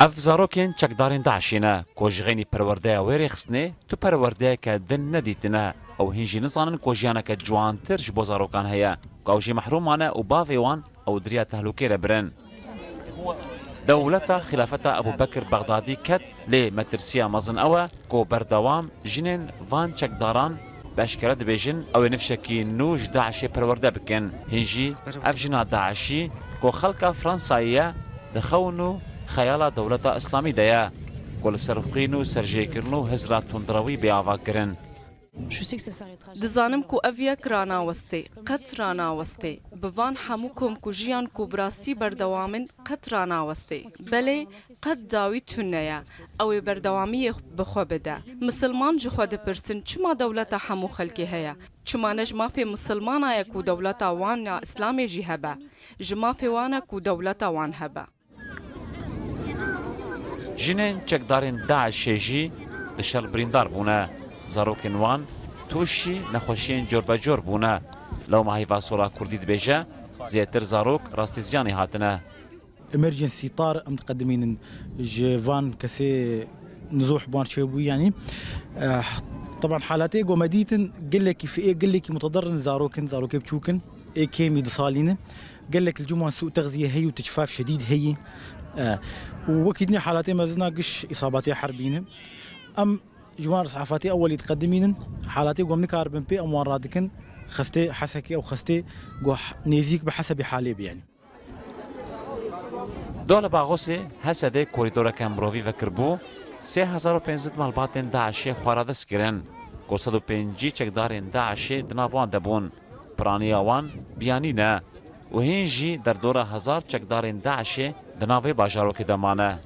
اف زاروکین چکدارین داعشینه کوجغینی پرورده ویری خسنه تو پرورده که دن ندیتنه او هنجی نزانن کوجیانه که جوانتر جبو زاروکان هیا کوجی محرومانه و باویوان او دریا تهلوکی ربرن دولتا خلافتا ابو بکر بغدادی کت لی مترسیا مزن اوه کو بردوام جنین وان چکداران باشکره دبیجن او نفشکی نوج داعشی پرورده بکن هنجی اف جنا داعشی کو خلقا فرانساییه دخونو خیال دولت اسلامی دیا کل سرخینو سرجیکرنو هزرات تندروی بیاوا کرن دزانم کو اویک رانا وسته قط رانا وسته بوان همو کوم کو جیان کو براستی بردوامن قط رانا وسته بله قط داوی تونیا او بردوامی بخو بده مسلمان جخوا د پرسن چما دولت همو خلکی هيا چما نجما في مسلمان یا کو دولت وان اسلامي جهبه جما في وانا کو دولت وان هبه جنین چکدارین داعشی دشل بریندار بونه زاروکین وان توشی نخوشین جور بجور بونه لو ما هیوا سولا کردی دبیجه زیتر زاروک راستی زیانی هاتنه emergency طارئ متقدمين جيفان كسي نزوح بوان شيبوي يعني طبعا حالاتي قومديتن قال لك في ايه قال لك متضرر زاروكن بتشوكن ايه كيمي دصالينه قال لك الجمعه سوء تغذيه هي وتجفاف شديد هي وكيدني حالاتي مازلنا قش اصاباتي حربينه ام جوار صحافاتي اول يتقدمين حالاتي قوم نكاربن بي اموال رادكن خستي حسكي او خستي نيزيك بحسب حالي يعني دولة باغوسي هسده كوريدورا كامبروفي وكربو 3500 مالباتن داعشي خوارادس كرن كوسدو بنجي چكدارين داعشي دناوان دبون برانيا وان بياني نه وهنجي در دورة 1000 چكدارين داعشي دناوي باجارو كدمانه